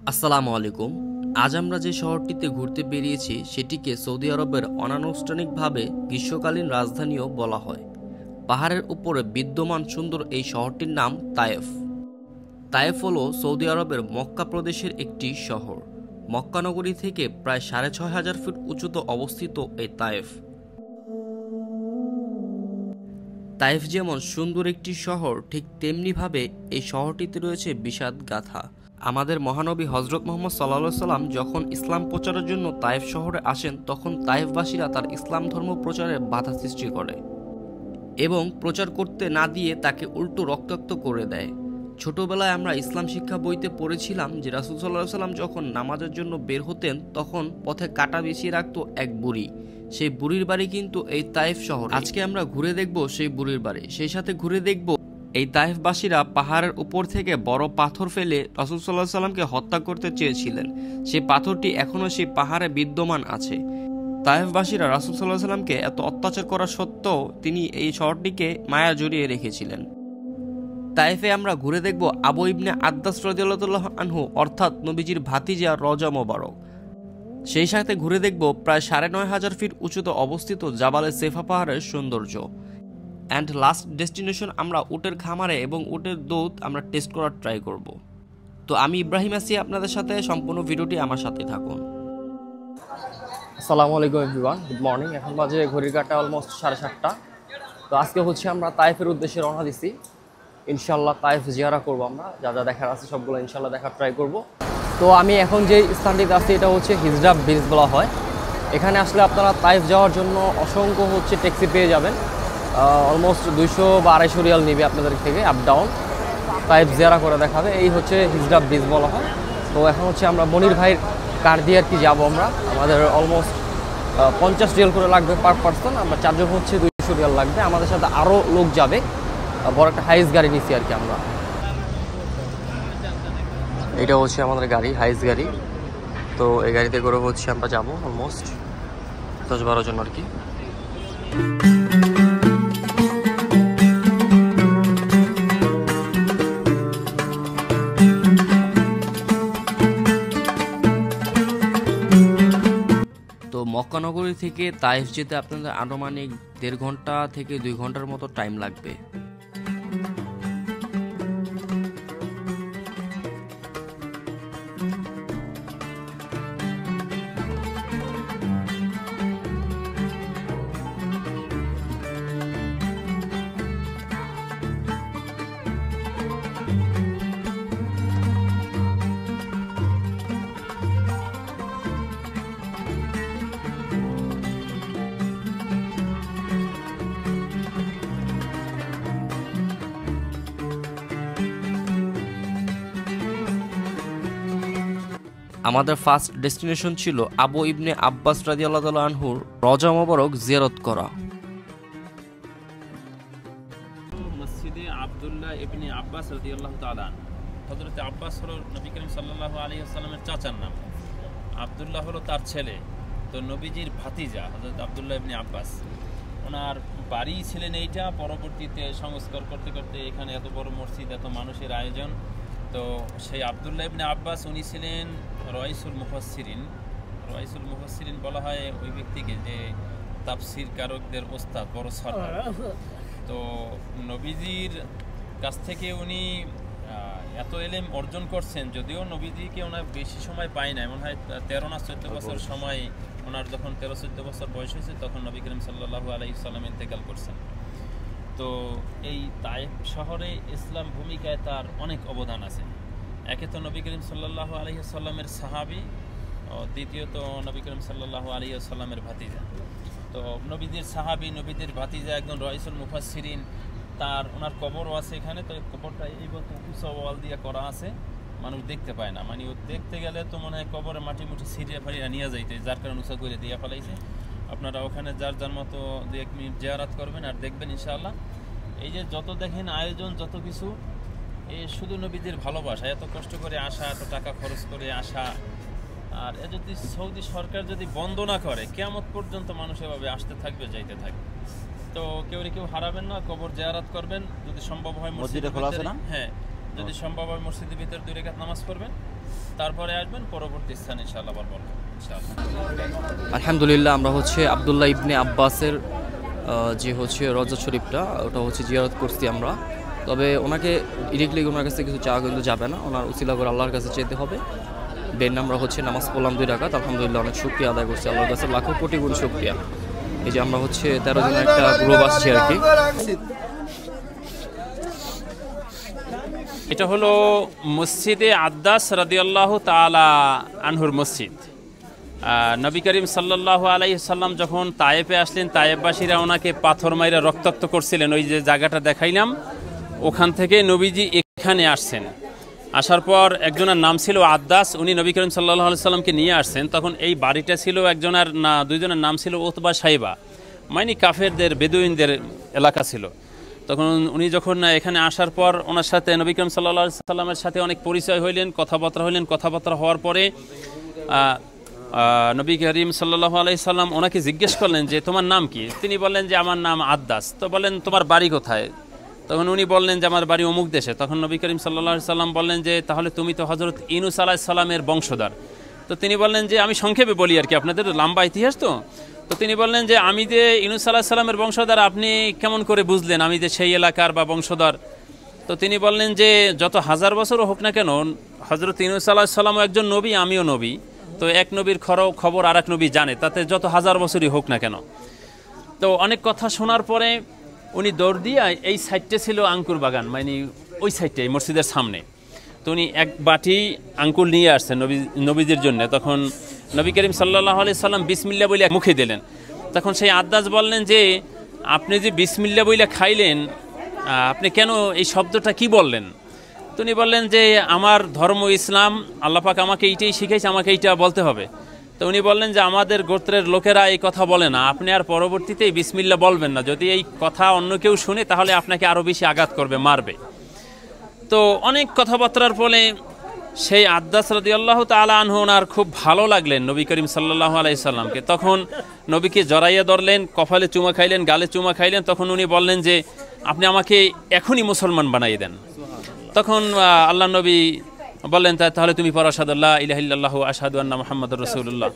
আসসালামু আলাইকুম। আজ আমরা যে শহরটিতে ঘুরতে বেরিয়েছি সেটিকে সৌদি আরবের অনানুষ্ঠানিকভাবে গ্রীষ্মকালীন রাজধানীও বলা হয়। পাহাড়ের উপরে বিদ্যমান সুন্দর এই শহরটির নাম তায়েফ। তায়েফ হলো সৌদি আরবের মক্কা প্রদেশের একটি শহর। মক্কা নগরী থেকে প্রায় ৬,৫০০ ফিট উঁচুতে অবস্থিত এই তায়েফ। তায়েফ যেমন সুন্দর একটি শহর, ঠিক তেমনিভাবে এই শহরটিতে রয়েছে বিষাদ গাথা। আমাদের মহানবী হজরত মুহাম্মদ সাল্লাল্লাহু সাল্লাম যখন ইসলাম প্রচারের জন্য তায়েফ শহরে আসেন, তখন তায়েফবাসীরা তার ইসলাম ধর্ম প্রচারে বাধা সৃষ্টি করে এবং প্রচার করতে না দিয়ে তাকে উল্টো রক্তাক্ত করে দেয়। ছোটবেলায় আমরা ইসলাম শিক্ষা বইতে পড়েছিলাম যে রাসূল সাল্লাল্লাহু আলাইহি ওয়াসাল্লাম যখন নামাজের জন্য বের হতেন, তখন পথে কাঁটা বিছিয়ে রাখতো এক বুড়ি। সেই বুড়ির বাড়ি কিন্তু এই তায়েফ শহর। আজকে আমরা ঘুরে দেখব সেই বুড়ির বাড়ি, সেই সাথে ঘুরে দেখব এই তায়েফবাসীরা পাহাড়ের উপর থেকে বড় পাথর ফেলে রাসূল সাল্লাল্লাহু আলাইহি ওয়াসাল্লামকে হত্যা করতে চেয়েছিলেন। সেই পাথরটি এখনও সেই পাহাড়ে বিদ্যমান আছে। তায়েফবাসীরা রাসূল সাল্লাল্লাহু আলাইহি ওয়াসাল্লামকে এত অত্যাচার করা সত্ত্বেও তিনি এই শহরটিকে মায়া জড়িয়ে রেখেছিলেন। তায়েফে আমরা ঘুরে দেখব আবু ইবনে আদ্দাস রাদিয়াল্লাহু আনহু, অর্থাৎ নবীজির ভাতিজা রওজা মোবারক। সেই সাথে ঘুরে দেখব প্রায় ৯,৫০০ ফিট উঁচুতে অবস্থিত জাবালে সেফা পাহাড়ের সৌন্দর্য। অ্যান্ড লাস্ট ডেস্টিনেশন আমরা উটের খামারে এবং উটের দুধ আমরা টেস্ট করার ট্রাই করব। তো আমি ইব্রাহিম আছি আপনাদের সাথে, সম্পূর্ণ ভিডিওটি আমার সাথে থাকুন। আসসালামু আলাইকুম এভরিওয়ান, গুড মর্নিং। এখন বাজে ঘড়ির কাঁটা অলমোস্ট 7:30। তো আজকে হচ্ছে আমরা তায়েফের উদ্দেশ্যে রওনা দিছি। ইনশাল্লাহ তায়েফ জিয়ারা করবো, আমরা যা যা দেখার আছে সবগুলো ইনশাল্লাহ দেখার ট্রাই করব। তো আমি এখন যে স্থানটিতে আছি এটা হচ্ছে হিজড়া ব্রিজ বলা হয়। এখানে আসলে আপনারা তায়েফ যাওয়ার জন্য অসংখ্য ট্যাক্সি পেয়ে যাবেন। অলমোস্ট 200 বা 250 রিয়াল নিবে আপনাদের থেকে আপ ডাউন, তায়েফ জিয়ারা করে দেখাবে। এই হচ্ছে হিজড়া ব্রিজ বলা হয়। তো এখন আমরা মনির ভাইয়ের কার দিয়ে আর কি যাবো আমরা। আমাদের অলমোস্ট 50 রিয়াল করে লাগবে পার পার্সন। আমরা 4 জন 200 রিয়াল লাগবে। আমাদের সাথে আরও লোক যাবে, বড় একটা হাইস গাড়ি নিচ্ছি আর কি আমরা। এটা হচ্ছে আমাদের গাড়ি, হাইস গাড়ি। তো এই গাড়িতে করে আমরা যাবো অলমোস্ট 10-12 জন আর কি। তো মক্কা নগরী থেকে তায়েফ যেতে আপনাদের আনুমানিক 1.5 ঘন্টা থেকে 2 ঘন্টার মতো টাইম লাগবে। আমাদের ফার্স্ট ডেস্টিনেশন ছিল আবু ইবনে আব্বাস রাদিয়াল্লাহু আনহুর রওজা মোবারক জিয়ারত করা। মসজিদে আব্দুল্লাহ ইবনে আব্বাস রাদিয়াল্লাহু তাআলা। হযরত আব্বাস হলো নবী করিম সাল্লাল্লাহু আলাইহি ওয়াসাল্লামের চাচার নাম, আব্দুল্লাহ হলো তার ছেলে। তো নবীজির ভাতিজা হযরত আব্দুল্লাহ ইবনে আব্বাস, ওনার বাড়ি ছিলেন এইটা। পরবর্তীতে সংস্কার করতে করতে এখানে এত বড় মসজিদ, এত মানুষের আয়োজন। তো সেই আব্দুল্লাহ ইবনে আব্বাস উনি ছিলেন রাইসুল মুফাসসিরিন। রাইসুল মুফাসসিরিন বলা হয় ওই ব্যক্তিকে যে তাফসির কারকদের ওস্তাদ, বড় সরদার। তো নবীজির কাছ থেকে উনি এত এলেম অর্জন করছেন, যদিও নবীজিকে ওনার বেশি সময় পায় না, মনে হয় 13 না 14 বছর সময়। ওনার যখন 13-14 বছর বয়স হয়েছে তখন নবী করিম সাল্লাল্লাহু আলাইহি ওয়াসাল্লাম ইন্তেকাল করছেন। তো এই তায়েফ শহরে ইসলাম ভূমিকায় তার অনেক অবদান আছে। একে তো নবী করিম সাল্লাল্লাহু আলাইহি ওয়াসাল্লামের সাহাবী, দ্বিতীয়ত নবী করিম সাল্লাল্লাহু আলাইহি ওয়াসাল্লামের ভাতিজা। তো নবীদের সাহাবী, নবীদের ভাতিজা, একজন রাইসুল মুফাসসিরিন। ওনার কবরও আছে এখানে। তো কবরটা এই মতো উঁচা ওয়াল দিয়ে করা আছে, মানুষ দেখতে পায় না। মানে দেখতে গেলে তো মনে হয় কবরে মাটি মুটি ছিটিয়ে ফাড়িয়ে নিয়ে যাইতে, যার কারণে উঁচা করে দিয়ে ফেলাইছে। আপনারা ওখানে যার যার মতো 2-1 মিনিট জিয়ারত করবেন আর দেখবেন ইনশাআল্লাহ। এই যে যত দেখেন আয়োজন, যত কিছু, এই শুধু নবীদের ভালোবাসা। এত কষ্ট করে আসা, এত টাকা খরচ করে আসা। আর এ যদি সৌদি সরকার যদি বন্ধ না করে, কিয়ামত পর্যন্ত মানুষ এভাবে আসতে থাকবে, যাইতে থাকবে। তো কেউ হারাবেন না, কবর জিয়ারত করবেন। যদি সম্ভব হয় মসজিদে খোলা আছে না? হ্যাঁ, যদি সম্ভব হয় মসজিদের ভিতর 2 রাকাত নামাজ পড়বেন। তারপরে আসবেন পরবর্তী স্থান ইনশাআল্লাহ বলবো ইনশাআল্লাহ। আলহামদুলিল্লাহ আমরা হচ্ছে আব্দুল্লাহ ইবনে আব্বাসের যে হচ্ছে রওজা শরীফটা ওটা হচ্ছে জিয়ারত করছি আমরা। তবে ওনাকে ডিরেক্টলি ওনার কাছে কিছু চাওয়া কিন্তু যাবে না, ওনার উসিলা করে আল্লাহর কাছে যেতে হবে। বেন আমরা হচ্ছে নামাজ পড়লাম 2 রাকাত, আলহামদুলিল্লাহ অনেক শুকরিয়া আদায় করছি আল্লাহর কাছে, লাখো কোটি গুণ শুকরিয়া। এই যে আমরা হচ্ছে 13 জনের একটা গ্রুপ আসছি আর কি। এটা হলো মসজিদে আদ্দাস রাদিয়াল্লাহু তাআলা আনহুর মসজিদ। নবী করিম সাল্লাল্লাহু আলাইহি সাল্লাম যখন তায়েফে আসলেন, তায়েফবাসীরা ওনাকে পাথর মাইরা রক্তাক্ত করছিলেন। ওই যে জায়গাটা দেখাইলাম, ওখান থেকে নবীজি এখানে আসছেন। আসার পর একজনের নাম ছিল আদ্দাস, উনি নবী করিম সাল্লাল্লাহু আলাইহি সাল্লামকে নিয়ে আসছেন। তখন এই বাড়িটা ছিল একজনের না, দুইজনের নাম ছিল উতবা সাইবা, মানে কাফেরদের বেদুইনদের এলাকা ছিল। তখন উনি যখন এখানে আসার পর ওনার সাথে নবী করিম সাল্লাল্লাহু আলাইহি সাল্লামের সাথে অনেক পরিচয় হইলেন, কথাবার্তা হইলেন। কথাবার্তা হওয়ার পরে নবী করিম সাল্লাল্লাহু আলাইহি সাল্লাম ওনাকে জিজ্ঞেস করলেন যে তোমার নাম কি? তিনি বললেন যে আমার নাম আদ্দাস। তো বললেন তোমার বাড়ি কোথায়? তখন উনি বললেন যে আমার বাড়ি অমুক দেশে। তখন নবী করিম সাল্লাল্লাহু আলাইহি সাল্লাম বললেন যে তাহলে তুমি তো হযরত ইউনূস আলাইহিস সালামের বংশধর। তো তিনি বললেন যে আমি সংক্ষেপে বলি আর কি, আপনাদের লম্বা ইতিহাস তো। তো তিনি বললেন যে আমি যে ইউনূস আলাইহিস সালামের বংশধর আপনি কেমন করে বুঝলেন আমি যে সেই এলাকার বা বংশধর? তো তিনি বললেন যে যত হাজার বছরও হোক না কেন, হযরত ইউনূস আলাইহিস সালামও একজন নবী, আমিও নবী। তো এক নবীর খবর আর এক নবী জানে, তাতে যত হাজার বছরই হোক না কেন। তো অনেক কথা শোনার পরে উনি দৌড় দিয়ে এই সাইডটা ছিল আঙ্কুর বাগান, মানে ওই সাইডটা এই মসজিদের সামনে। তো উনি এক বাটি আঙ্কুর নিয়ে আসছেন নবীদের জন্য। তখন নবী করিম সাল্লাল্লাহু আলাইহি সাল্লাম বিসমিল্লাহ বলে মুখে দিলেন। তখন সেই আদ্দাস বললেন যে আপনি যে বিসমিল্লাহ বলে খাইলেন, আপনি কেন এই শব্দটা কি বললেন? তো উনি বললেন যে আমার ধর্ম ইসলাম, আল্লাহ পাক আমাকে এইটাই শিখাইছে, আমাকে এইটা বলতে হবে। তো উনি বললেন যে আমাদের গোত্রের লোকেরা এই কথা বলে না, আপনি আর পরবর্তীতে বিসমিল্লাহ বলবেন না। যদি এই কথা অন্য কেউ শুনে তাহলে আপনাকে আরও বেশি আঘাত করবে, মারবে। তো অনেক কথাবার্তার ফলে সেই আদ্দাস রাদিয়াল্লাহু তাআলা আনহু ওনার খুব ভালো লাগলেন নবী করিম সাল্লাল্লাহু আলাইহি সাল্লামকে। তখন নবীকে জড়াইয়া ধরলেন, কপালে চুমা খাইলেন, গালে চুমা খাইলেন। তখন উনি বললেন যে আপনি আমাকে এখনই মুসলমান বানাইয়ে দেন। তখন আল্লাহ নবী বললেন তাহলে তুমি পড়ো আশহাদু আল্লা ইলাহা ইল্লাল্লাহু ওয়া আশহাদু আন্না মুহাম্মাদুর রাসূলুল্লাহ।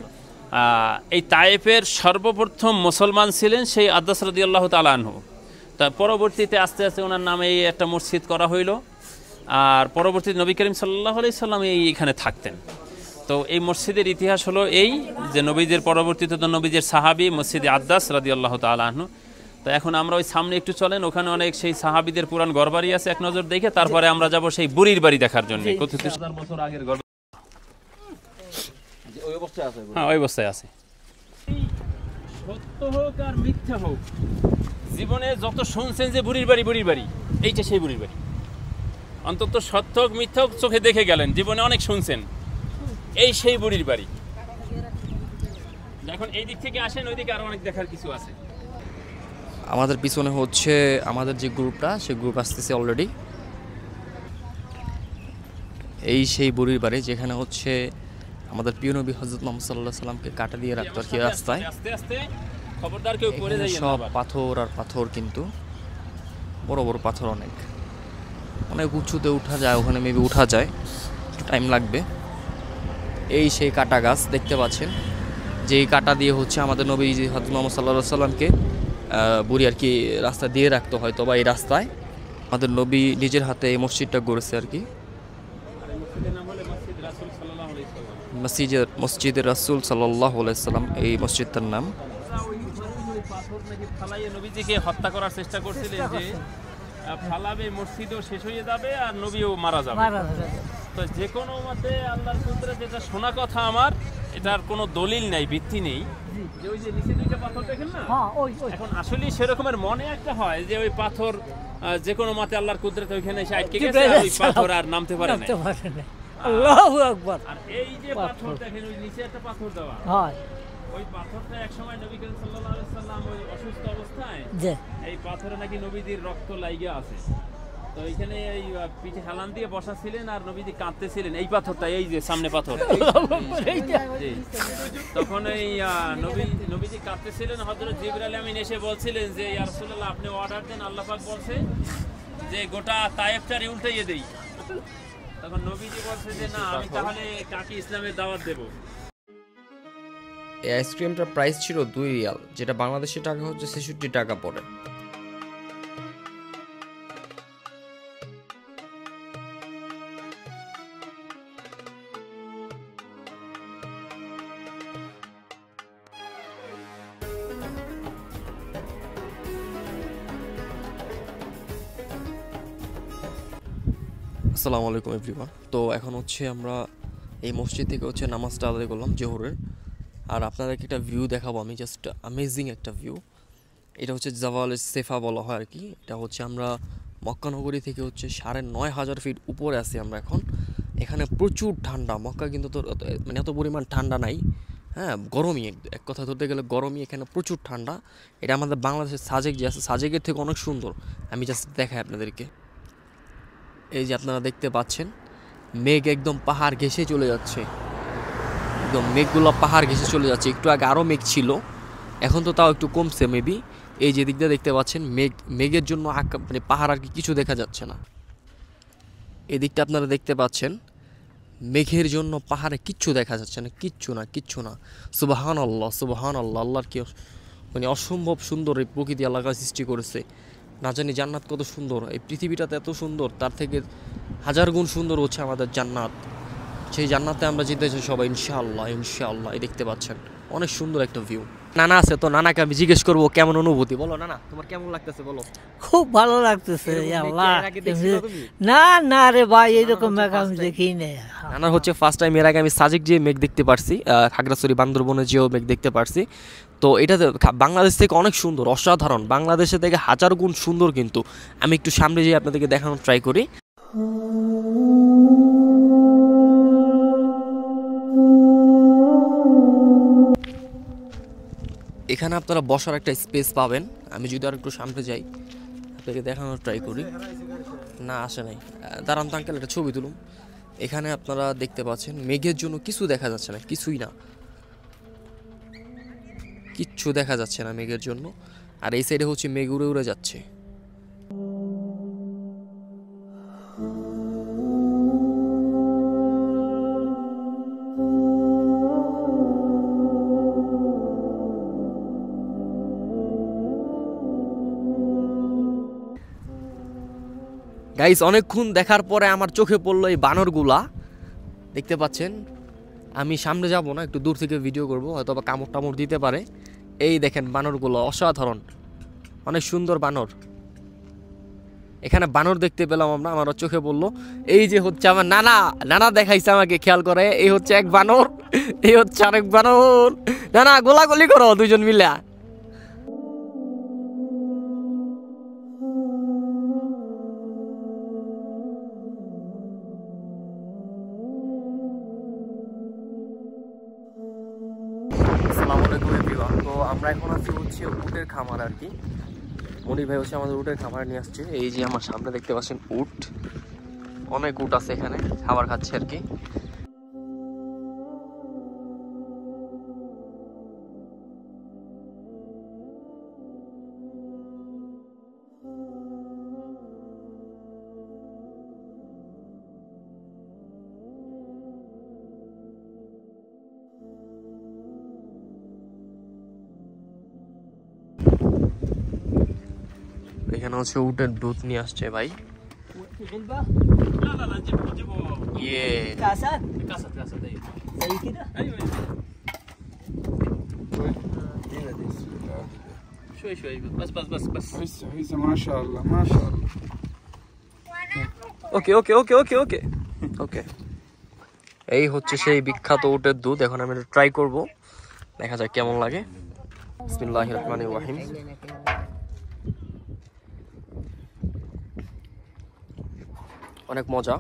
এই তায়েফের সর্বপ্রথম মুসলমান ছিলেন সেই আদ্দাস রাদিয়াল্লাহু তাআলা আনহু। তা পরবর্তীতে আস্তে আস্তে ওনার নামে এই একটা মসজিদ করা হইল। আর পরবর্তীতে নবী করিম সাল্লাল্লাহু আলাইহি সাল্লাম এইখানে থাকতেন। তো এই মসজিদের ইতিহাস হলো এই যে নবীদের পরবর্তীতে তো নবীদের সাহাবী মসজিদে আদ্দাস রাদিয়াল্লাহু তাআলা আনহু। তো এখন আমরা ওই সামনে একটু চলেন, ওখানে অনেক সেই সাহাবীদের পুরান ঘরবাড়ি আছে, এক নজর দেখে তারপরে আমরা যাব সেই বুড়ির বাড়ি দেখার জন্য। কত 1000 বছর আগের ঘর, ওই অবস্থায় আছে। হ্যাঁ, ওই অবস্থায় আছে। সত্য হোক আর মিথ্যা হোক, জীবনে যত শুনছেন যে বুড়ির বাড়ি, এইটা সেই বুড়ির বাড়ি। অন্তত সত্য হোক মিথ্যা হোক চোখে দেখে গেলেন, জীবনে অনেক শুনছেন, এই সেই বুড়ির বাড়ি। এখন এই দিক থেকে আসেন, ওই দিকে আরো অনেক দেখার কিছু আছে। আমাদের পিছনে হচ্ছে আমাদের যে গ্রুপটা, সেই গ্রুপ আসতেছে অলরেডি। এই সেই বুড়ির বাড়ি যেখানে হচ্ছে আমাদের প্রিয় নবী হযরত মুহাম্মদ সাল্লাল্লাহু আলাইহি সাল্লামকে কাটা দিয়ে রাখতো আর কি রাস্তায়। খবরদার কেউ পড়ে যায়নি। সব পাথর আর পাথর, কিন্তু বড় বড় পাথর, অনেক উঁচুতে উঠা যায়, ওখানে মেবি উঠা যায়, টাইম লাগবে। এই সেই কাটা গাছ দেখতে পাচ্ছেন, যেই কাটা দিয়ে হচ্ছে আমাদের নবী হযরত মুহাম্মদ সাল্লাল্লাহু আলাইহি সাল্লামকে বুড়ি আর কি রাস্তা দিয়ে রাখতে হয়তো, বা এই রাস্তায় আমাদের নবী নিজের হাতে এই মসজিদটা গড়েছে আর কি। মসজিদে রাসূল সাল্লাল্লাহু আলাইহি সাল্লাম এই মসজিদটার নাম। নবীজিকে হত্যা করার চেষ্টা করছিলেন যে ফালাবে, মসজিদও শেষ হয়ে যাবে আর নবীও মারা যাবে। তো যে কোনো মতে আল্লাহর কুদরত, যেটা শোনা কথা আমার, এটার কোনো দলিল নাই, ভিত্তি নেই। যে ওই যে নিচে দুইটা পাথর দেখেন না, এখন আসলে সেরকমের মনে একটা হয় যে ওই পাথর যে কোনো মতে আল্লাহর কুদরত ওইখানে এসে আটকে গেছে, ওই পাথর আর নামতে পারে না। আল্লাহু আকবার। আর এই যে পাথর দেখেন, ওই নিচে একটা পাথর দেওয়া, ওই পাথরটা একসময় নবী করিম সাল্লাল্লাহু আলাইহি সাল্লাম ওই অসুস্থ অবস্থায় এই পাথরে নাকি নবীজির রক্ত লাইগা আছে। তো এইখানে এই পিঠে হেলান দিয়ে বসা ছিলেন আর নবীজি কাঁদতেছিলেন। এই পাথরটা, এই যে সামনে পাথর, তখন এই নবীজি কাঁদতেছিলেন। হযরত জিবরাইল আমিন এসে বলছিলেন যে ইয়া রাসূলুল্লাহ, আপনি অর্ডার দেন, আল্লাহ পাক বলছে যে গোটা তায়েফটারে উল্টাইয়ে দেই। তখন নবীজি বলছে যে না আমি তাহলে কাকে ইসলামের দাওয়াত দেব। এই আইসক্রিমটার প্রাইস ছিল 2 রিয়াল, যেটা বাংলাদেশি টাকা হচ্ছে 66 টাকা পড়ে। আসসালামু আলাইকুম এভরিওয়ান। তো এখন হচ্ছে আমরা এই মসজিদ থেকে হচ্ছে নামাজটা আদায় করলাম জোহরের। আর আপনাদেরকে একটা ভিউ দেখাবো আমি, জাস্ট অ্যামেজিং একটা ভিউ। এটা হচ্ছে জাবাল সেফা বলা হয় আর কি। এটা হচ্ছে আমরা মক্কা নগরী থেকে হচ্ছে ৯,৫০০ ফিট উপরে আছি আমরা এখন। এখানে প্রচুর ঠান্ডা, মক্কা কিন্তু তো মানে এত পরিমাণ ঠান্ডা নাই, হ্যাঁ গরমই, এক কথা ধরতে গেলে গরমই। এখানে প্রচুর ঠান্ডা। এটা আমাদের বাংলাদেশের সাজেক যে আছে, সাজেকের থেকে অনেক সুন্দর। আমি জাস্ট দেখাই আপনাদেরকে। এই যে আপনারা দেখতে পাচ্ছেন মেঘ একদম পাহাড় ঘেঁষে চলে যাচ্ছে, একদম মেঘগুলো পাহাড় ঘেঁষে চলে যাচ্ছে। একটু আগে আরও মেঘ ছিল, এখন তো তাও একটু কমছে মেবি। এই যে দিকটা দেখতে পাচ্ছেন মেঘের জন্য মানে পাহাড় আর কি কিছু দেখা যাচ্ছে না। এদিকটা আপনারা দেখতে পাচ্ছেন মেঘের জন্য পাহাড়ে কিচ্ছু দেখা যাচ্ছে না, কিচ্ছু না। সুবহান আল্লাহ, আল্লাহর কি মানে অসম্ভব সুন্দর এই প্রকৃতি আল্লাহ সৃষ্টি করেছে। না জানি জান্নাত কত সুন্দর, এই পৃথিবীটাতে এত সুন্দর, তার থেকে হাজার গুণ সুন্দর হচ্ছে আমাদের জান্নাত। সেই জান্নাতে আমরা যেতে চাই সবাই ইনশাআল্লাহ। এই দেখতে পাচ্ছেন অনেক সুন্দর একটা ভিউ। নানা আছে তো, নানাকে আমি জিজ্ঞেস করবো কেমন অনুভূতি। বলো নানা, তোমার কেমন লাগতেছে বলো। খুব ভালো লাগতেছে। আল্লাহ, না রে ভাই, এইরকম মেঘ আমি দেখি না। নানার হচ্ছে ফার্স্ট টাইম, এর আগে আমি সাজেক যে মেঘ দেখতে পারছি, খাগড়াছড়ি বান্দরবনে যেও মেঘ দেখতে পারছি। তো এটা বাংলাদেশ থেকে অনেক সুন্দর, অসাধারণ, বাংলাদেশের থেকে হাজার গুণ সুন্দর। কিন্তু আমি একটু সামনে যেয়ে আপনাদেরকে দেখানোর ট্রাই করি। এখানে আপনারা বসার একটা স্পেস পাবেন। আমি যদি আর একটু সামনে যাই আপনাকে দেখানোর ট্রাই করি। না আসে নাই, দাঁড়ান তো আঙ্কেল, একটা ছবি তুলুন। এখানে আপনারা দেখতে পাচ্ছেন মেঘের জন্য কিছু দেখা যাচ্ছে না, কিচ্ছু দেখা যাচ্ছে না মেঘের জন্য। আর এই সাইডে হচ্ছে মেঘ উড়ে উড়ে যাচ্ছে। গাইস, অনেকক্ষণ দেখার পরে আমার চোখে পড়লো এই বানরগুলা দেখতে পাচ্ছেন। আমি সামনে যাব না, একটু দূর থেকে ভিডিও করব, হয়তো বা কামড় টামড় দিতে পারে। এই দেখেন বানরগুলো অসাধারণ, অনেক সুন্দর বানর। এখানে বানর দেখতে পেলাম আমরা, আমার চোখে পড়লো। এই যে হচ্ছে আমার নানা দেখাইছে আমাকে, খেয়াল করে। এই হচ্ছে এক বানর, এই হচ্ছে আরেক বানর। নানা গোলাগুলি করো দুইজন মিলে। তো আমরা এখন আছি হচ্ছে উটের খামার আর কি। মনির ভাই হচ্ছে আমাদের উটের খামার নিয়ে আসছে। এই যে আমার সামনে দেখতে পাচ্ছেন উট, অনেক উট আছে এখানে, খাবার খাচ্ছে আর কি। এখানে হচ্ছে উটের দুধ নিয়ে আসছে ভাই। ইয়ে ওকে। এই হচ্ছে সেই বিখ্যাত উটের দুধ। এখন আমি ট্রাই করব, দেখা যাক কেমন লাগে। বিসমিল্লাহির রহমানির রহিম। অনেক মজা।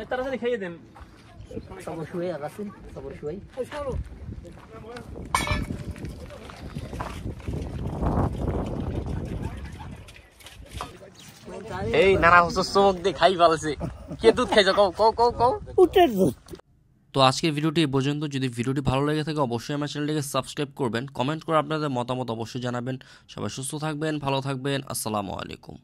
তাড়াতাড়ি খাইয়ে দেন। এই নানা হচ্ছে চমক দিয়ে খাই ফেলেছে। কে দুধ খাইছো কও। উটের দুধ। তো আজকের ভিডিওটি এই পর্যন্ত। যদি ভিডিওটি ভালো লেগে থাকে অবশ্যই আমার চ্যানেলটিকে সাবস্ক্রাইব করবেন, কমেন্ট করে আপনাদের মতামত অবশ্যই জানাবেন। সবাই সুস্থ থাকবেন, ভালো থাকবেন। আসসালামু আলাইকুম।